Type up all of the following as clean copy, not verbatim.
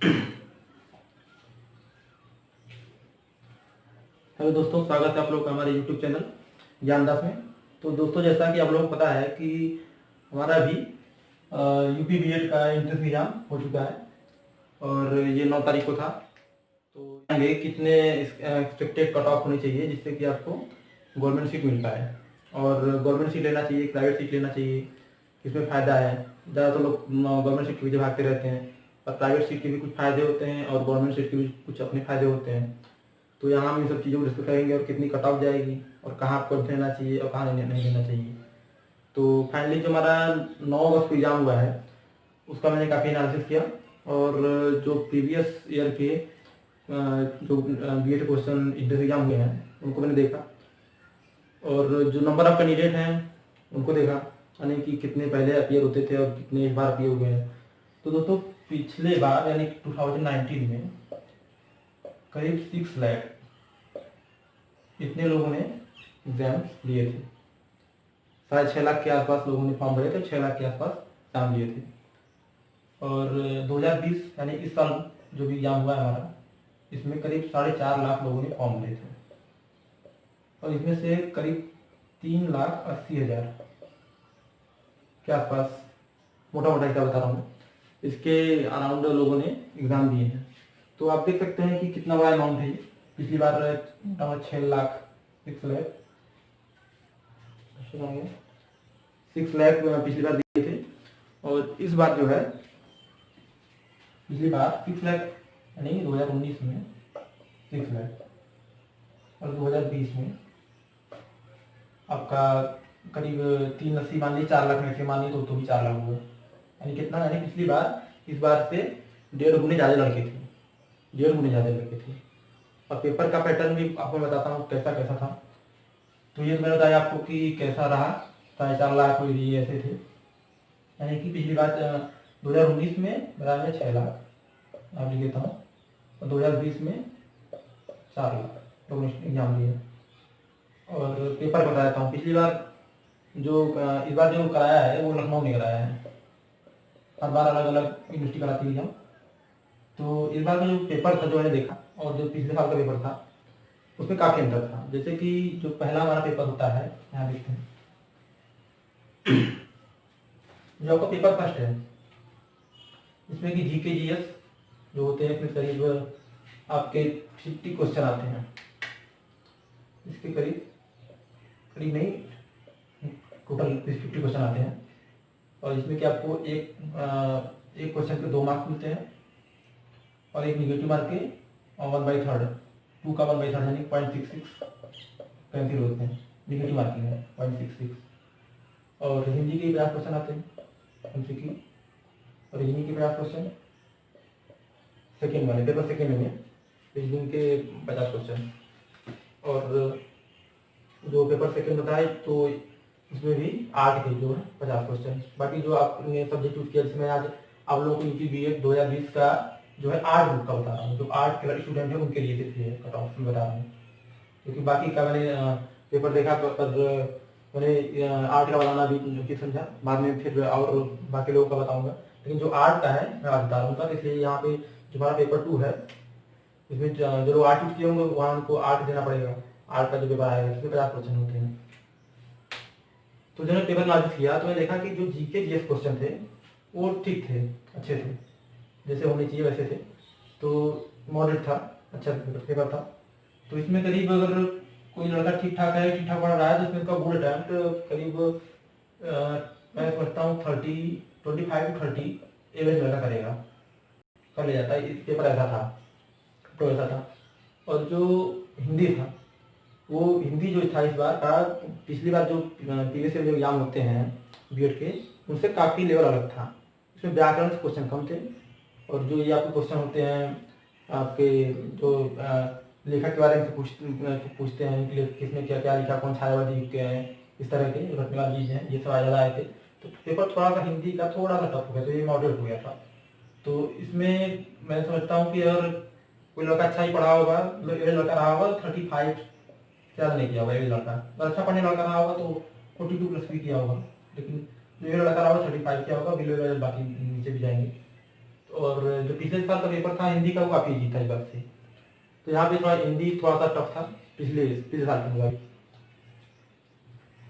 Hello दोस्तों, स्वागत है आप लोग का हमारे यूट्यूब चैनल ज्ञानदास में। तो दोस्तों, जैसा कि आप लोगों को पता है कि हमारा अभी यूपी बीएड का एंट्रेंस एग्जाम हो चुका है और ये 9 तारीख को था। तो जानेंगे कितने एक्सपेक्टेड कट ऑफ होनी चाहिए जिससे कि आपको गवर्नमेंट सीट मिल पाए। और गवर्नमेंट सीट लेना चाहिए, प्राइवेट सीट लेना चाहिए, इसमें फ़ायदा है। ज़्यादातर लोग गवर्नमेंट सीट के पीछे भागते रहते हैं, और प्राइवेट सीट के भी कुछ फ़ायदे होते हैं और गवर्नमेंट सीट के भी कुछ अपने फ़ायदे होते हैं। तो यहाँ हम इन सब चीज़ों को डिस्कस करेंगे और कितनी कट ऑफ जाएगी और कहाँ आपको लेना चाहिए और कहाँ नहीं लेना चाहिए। तो फाइनली जो हमारा 9 अगस्त को एग्ज़ाम हुआ है उसका मैंने काफ़ी एनालिसिस किया, और जो प्रीवियस ईयर के जो बीएड क्वेश्चन एग्जाम हुए हैं उनको मैंने देखा, और जो नंबर ऑफ कैंडिडेट हैं उनको देखा, यानी कि कितने पहले अपीयर होते थे और कितने इस बार अपीयर हुए हैं। तो दोस्तों, पिछले बार यानी 2019 में करीब 6 लाख इतने लोगों ने एग्जाम दिए थे। 6.5 लाख के आसपास लोगों ने फॉर्म भरे थे, 6 लाख के आसपास एग्जाम दिए थे। और 2020 यानी इस साल जो भी एग्जाम हुआ है हमारा, इसमें करीब 4.5 लाख लोगों ने फॉर्म भरे थे, और इसमें से करीब 3,80,000 के आसपास, मोटा मोटा हिसाब बता रहा हूँ, इसके अराउंड लोगों ने एग्ज़ाम दिए हैं। तो आप देख सकते हैं कि कितना बड़ा अमाउंट है। पिछली बार 6 लाख 6 लाख 6 लाख पिछली बार दिए थे, और इस बार जो है पिछली बार 6 लाख यानी 2019 में 6 लाख, और 2020 में आपका करीब 3,80 मान ली, 4 लाख में से मान ली तो भी 4 लाख हुआ। यानी कितना, यानी पिछली बार इस बार से 1.5 गुने ज़्यादा लड़के थे, 1.5 गुने ज़्यादा लड़के थे। और पेपर का पैटर्न भी आपको बताता हूँ कैसा कैसा था। तो ये मैंने बताया आपको कि कैसा रहा। 4.5 लाख कोई भी ऐसे थे, यानी कि पिछली बार 2019 में बताया 6 लाख आप लिख देता हूँ, और 2020 में 4 लाख लोगों ने एग्जाम दिए। और पेपर बता देता हूँ, पिछली बार जो इस बार जो कराया है वो लखनऊ ने कराया है। हर बार अलग अलग यूनिवर्सिटी कराती है एग्जाम। तो इस बार का जो पेपर था जो मैंने देखा, और जो पिछले साल का पेपर था उसमें काफ़ी अंतर था। जैसे कि जो पहला हमारा पेपर होता है, यहाँ देखते हैं, जो आपका पेपर फर्स्ट है, इसमें कि जीके जीएस जो होते हैं, इसमें करीब आपके 50 क्वेश्चन आते हैं। इसके करीब करीब नहीं, टोटल 50 क्वेश्चन आते हैं। और इसमें कि आपको एक क्वेश्चन के 2 मार्क्स मिलते हैं, और एक निगेटिव मार्क के, और 1/3 2 का 1/3 यानी 0.66 कैंसिल होते हैं, निगेटिव मार्किंग है 0.66। और हिंदी के 50 क्वेश्चन आते हैं एमसीक्यू, और रीजनिंग के 50 क्वेश्चन, सेकेंड वाले पेपर सेकेंड में रीजनिंग के 50 क्वेश्चन। और जो पेपर सेकेंड होता है तो इसमें भी 8 के जो है 50 क्वेश्चन। बाकी जो आपने सब्जेक्ट चूज किया, जिसमें आज आप लोगों को यूपी बीएड 2020 का जो है 8 ग्रुप का बता रहा हूँ, जो 8 के स्टूडेंट है उनके लिए सिर्फ ये कट ऑफ बता रहा हूँ, क्योंकि बाकी का मैंने पेपर देखा पर मैंने 8 का बताना भी उचित समझा, बाद में फिर और बाकी लोगों का बताऊंगा। लेकिन जो 8 का है मैं आज बता रहा हूँ, इसलिए यहाँ पे जो हमारा पेपर 2 है, इसमें जो लोग 8 चूज किए होंगे वहाँ उनको 8 देना पड़ेगा। 8 का जो पेपर आएगा इसमें 50 क्वेश्चन होते हैं। तो जब मैं पेपर एनालिसिस किया तो मैंने देखा कि जो जीके जीएस क्वेश्चन थे वो ठीक थे, अच्छे थे, जैसे होने चाहिए वैसे थे। तो मॉडरेट था, अच्छा पेपर था। तो इसमें करीब अगर कोई लड़का ठीक ठाक है, ठीक ठाक पढ़ रहा है, तो इसमें उसका गुड अटैम्प्ट करीब मैं समझता हूँ 25 to 30 एवरेज लड़का करेगा, कर ले जाता है। इस पेपर ऐसा था, तो ऐसा था। और जो हिंदी था, वो हिंदी जो था इस बार का, पिछली बार जो प्रीवियस जो एग्जाम होते हैं बीएड के, उनसे काफ़ी लेवल अलग था। इसमें व्याकरण से क्वेश्चन कम थे, और जो ये आपके क्वेश्चन होते हैं आपके जो लेखक के बारे में पूछते हैं कि किसने क्या क्या लिखा, कौन छायावादी के हैं, इस तरह के रटने वाली चीज़ हैं, ये सब ज़्यादा आए थे। तो पेपर थोड़ा सा हिंदी का थोड़ा सा टफ हो गया, तो ये मॉडरेट हो गया था। तो इसमें मैं समझता हूँ कि अगर कोई लड़का अच्छा ही पढ़ा होगा, एवरेज लड़का रहा होगा, 35 ज़्यादा नहीं किया होगा एवरेज लड़का। अगर अच्छा पढ़ने लड़का रहा होगा तो 42+ भी किया होगा, लेकिन जो एवरेज लड़का रहा होगा 35 किया होगा, बिलो एवरेज बाकी नीचे भी जाएंगे। और जो पिछले साल का पेपर था हिंदी का वो काफ़ी इजी था इस बार से। तो यहाँ पे थोड़ा हिंदी थोड़ा सा टफ था पिछले पिछले साल के मुकाबले।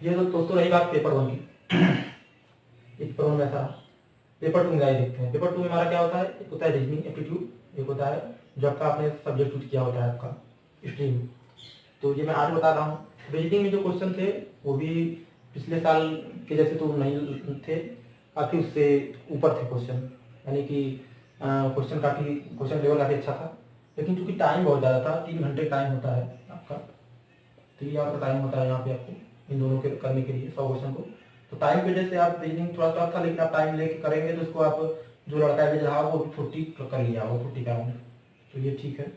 ये तो दोस्तों रही बात पेपर 1 की। पेपर 1 में ऐसा पेपर 2 में जाए देखते हैं। पेपर 2 में हमारा क्या होता है, एक होता है रीजनिंग एप्टीट्यूड, एक होता है जो आपका आपने सब्जेक्ट चूज किया होता है आपका स्ट्रीम। तो ये मैं आज बता रहा हूँ। रीजनिंग में जो क्वेश्चन थे वो भी पिछले साल के जैसे तो नहीं थे, काफ़ी उससे ऊपर थे क्वेश्चन, यानी कि क्वेश्चन लेवल काफ़ी अच्छा था। लेकिन चूंकि टाइम बहुत ज़्यादा था, 3 घंटे टाइम होता है आपका, 3 आवर का टाइम होता है यहाँ पे आपको इन दोनों के करने के लिए 100 क्वेश्चन को। तो टाइम की वजह से आप रीजनिंग थोड़ा टफ था, लेकिन आप टाइम लेके करेंगे तो उसको आप जो लड़का एवरेज रहा वो 40 कर लिया वो 40 का, तो ये ठीक है।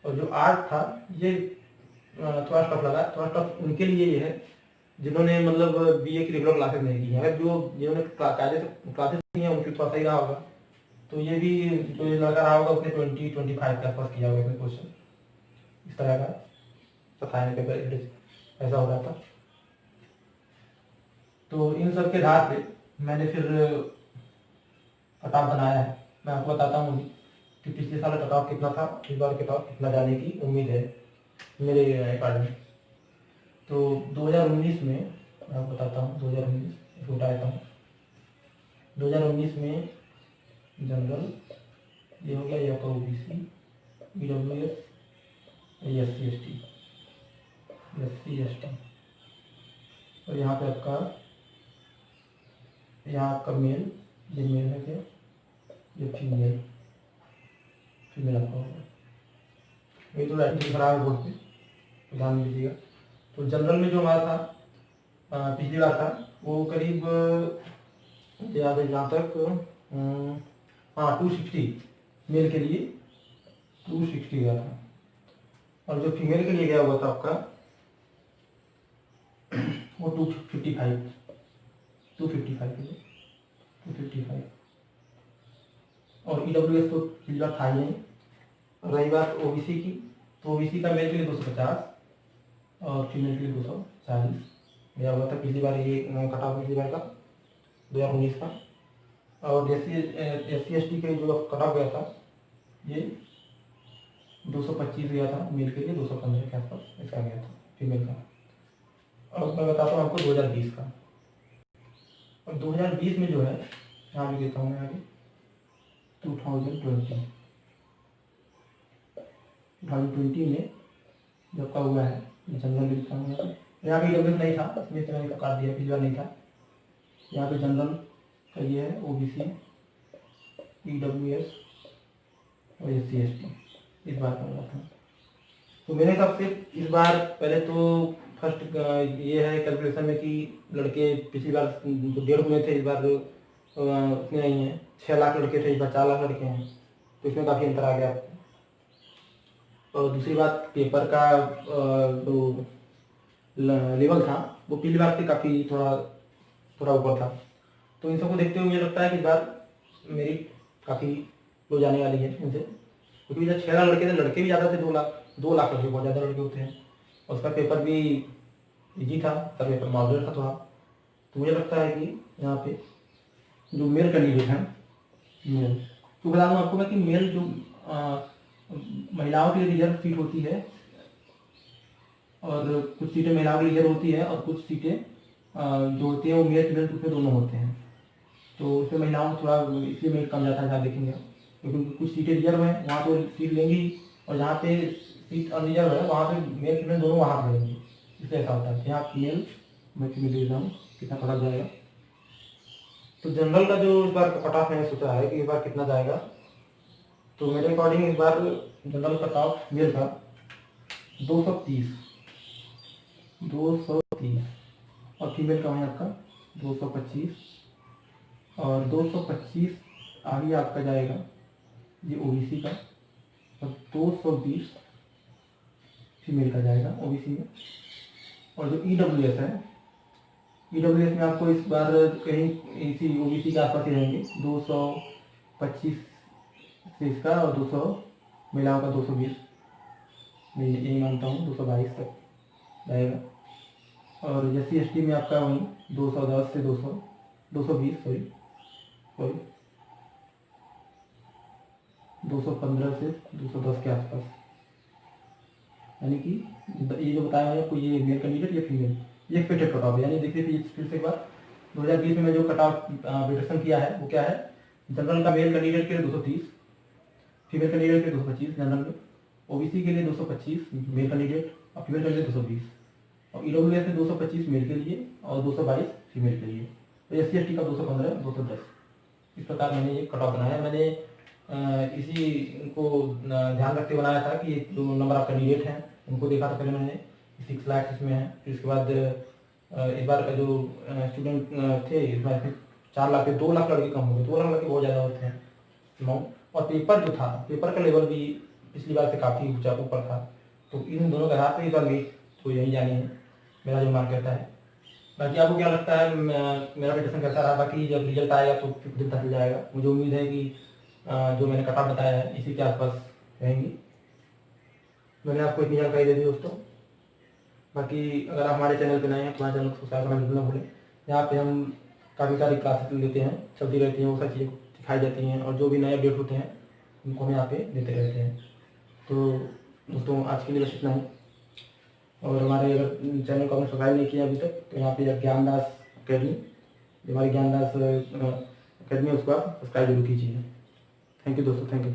और जो आर्ट था ये थोड़ा टफ लगा, थोड़ा टफ उनके लिए ये है जिन्होंने मतलब बीए की रेगुलर क्लासेस नहीं की हैं। जो जिन्होंने कायदे से क्लासेस की हैं उनके थोड़ा सही रहा होगा। तो ये भी जो ये लड़का रहा होगा उसने 20-25 के आसपास किया होगा क्वेश्चन, इस तरह का पता है पेपर एवरेज ऐसा हो रहा था। तो इन सब के आधार पे मैंने फिर कट ऑफ बनाया है। मैं आपको बताता हूँ कि पिछले साल कट ऑफ कितना था, इस बार कट ऑफ कितना जाने की उम्मीद है मेरे अकॉर्डिंग। तो 2019 में मैं आपको बताता हूँ, 2019 इसको उठाता हूँ। 2019 में जनरल ये हो गया, ये आपका ओबीसी, ईडब्ल्यूएस, एससी एसटी, और यहाँ पे आपका मेल, ये मेल है क्या, ये फीमेल आपका होगा। ये तो राइटिंग खराब है बोर्ड पे, तो ध्यान दीजिएगा। तो जनरल में जो हमारा था पिछली बार था वो करीब याद है जहाँ तक 260 मेल के लिए 260 गया था, और जो फीमेल के लिए गया हुआ था आपका वो 255 और ईडब्ल्यूएस तो पिछली बार था ही नहीं। रही बात ओबीसी की, तो ओबीसी का मेल के लिए 250 और फीमेल के लिए 240 गया हुआ था पिछली बार। ये कट ऑफ पिछली बार का 2019 का। और एससी एसटी के जो कट ऑफ गया था ये 225 गया था मेल के लिए, 215 के आसपास इसका गया था फीमेल का। और मैं बताता हूँ आपको 2020 का। और 2020 में जो है यहाँ भी देता हूँ मैं आगे 2020 में जब का हुआ है जनरल भी लिखा हुआ है। यहाँ पे ईडब्ल्यूएस नहीं था, इसमें से मैंने काट दिया, पिछली बार नहीं था। यहाँ पे जनरल का ये है ओबीसी, ईडब्ल्यूएस और एससी एसटी इस बार का हुआ था। तो मेरे हिसाब से इस बार पहले तो फर्स्ट ये है कैलकुलेशन में कि लड़के पिछली बार जो 1.5 हुए थे इस बार उतने नहीं है, 6 लाख लड़के थे, इस बार 4 लाख लड़के हैं, तो इसमें काफ़ी अंतर आ गया। और दूसरी बात पेपर का जो लेवल था वो पिछली बार से काफ़ी थोड़ा ऊपर था। तो इन सबको देखते हुए मुझे लगता है कि इस बार मेरी काफ़ी लो जाने वाली है इनसे, क्योंकि जब 6 लाख लड़के थे, लड़के भी ज़्यादा थे, 2 लाख लड़के बहुत ज़्यादा लड़के होते हैं, और उसका पेपर भी इजी था, उसका पेपर मॉडरेट था थोड़ा। तो मुझे लगता है कि यहाँ पे जो मेल कैंडिडेट हैं, मेल तो बता दूँ आपको मैं कि मेल जो महिलाओं के लिए रिजर्व सीट होती है, और कुछ सीटें महिलाओं के लिए रिजर्व होती है, और कुछ सीटें जो होती है वो मेल फीमेल उसमें दोनों होते हैं। तो उसमें महिलाओं को थोड़ा इसलिए मेल कम जाता है, आप देखेंगे, क्योंकि कुछ सीटें रिजर्व हैं वहाँ तो सीट लेंगी, और जहाँ पे सीट अनरिजर्व है वहाँ पे मेल फीमेल दोनों वहाँ पर लेंगी, इसलिए ऐसा होता है। यहाँ मेल मैं फीमेल दे रहा हूँ, कितना कट ऑफ जाएगा। तो जनरल का जो इस बार कट ऑफ मैंने सोचा है कि इस बार कितना जाएगा, तो मेरे अकॉर्डिंग इस बार जनरल कट ऑफ मेल का 230 और फीमेल का है आपका 225, और 225 आगे आपका जाएगा ये ओबीसी का, और 220 फीमेल का जाएगा ओबीसी में। और जो ईडब्ल्यूएस है, ईडब्ल्यूएस में आपको इस बार कहीं इसी ओबीसी के आसपास ही रहेंगे, 225 से इसका, और 200 महिलाओं का 220, मैं यही मानता हूँ 222 तक जाएगा। और एससी एसटी में आपका वहीं 210 से 220 सॉरी 215 से 210 के आसपास, यानी कि ये जो बताया है आपको, ये मेल कैंडिडेट, ये फीमेल, ये एक्सपेक्टेड कट ऑफ है। यानी देखिए फिर से एक बार 2020 में मैं जो कट ऑफ प्रिपरेशन किया है वो क्या है, जनरल का मेल कैंडिडेट के लिए 230, फीमेल कैंडिडेट के लिए 225 जनरल में, ओबीसी के लिए 225 मेल कैंडिडेट और फीमेल कैंडिडेट 220, और ईडब्ल्यूएस में 225 मेल के लिए और 222 फीमेल के लिए, तो SC/ST का 215 210। इस प्रकार मैंने ये कट ऑफ बनाया। मैंने इसी को ध्यान रखते बनाया था कि जो नंबर ऑफ कैंडिडेट हैं उनको देखा था। पहले मैंने 6 लाख इसमें है, फिर इसके बाद इस बार का जो स्टूडेंट थे इसमें 4 लाख पे 2 लाख लड़के कम हो गए, 2 लाख लड़के बहुत ज़्यादा होते हैं अमाउंट। और पेपर जो था, पेपर का लेवल भी पिछली बार से काफ़ी ऊँचा ऊपर था, तो इन दोनों के आधार पर इस बार भी तो यही जानी है मेरा जो मार्क कहता है। बाकी आपको क्या लगता है मेरा प्रिपरेशन कैसा रहा? बाकी जब रिजल्ट आएगा तो फिर पता चल जाएगा। मुझे उम्मीद है कि जो मैंने कट ऑफ बताया है इसी के आसपास रहेंगी। मैंने आपको इतनी जानकारी दे दी दोस्तों। बाकी अगर आप हमारे चैनल पर नए हैं तो हमारे चैनल को सब्सक्राइब करना बिल्कुल ना भूलें। यहाँ पे हम काफ़ी सारी क्लासेस लेते हैं, चलती रहती हैं, वो सारी चीज़ें सिखाई जाती हैं, और जो भी नए अपडेट होते हैं उनको हम यहाँ पे देते रहते हैं। तो दोस्तों आज के लिए बस इतना ही, और हमारे अगर चैनल को आपने सब्सक्राइब नहीं किया अभी तक तो यहाँ पे ज्ञानदास अकेडमी, जो हमारी ज्ञानदास अकेडमी है, उसको आप सब्सक्राइब जरूर कीजिए। थैंक यू दोस्तों, थैंक यू।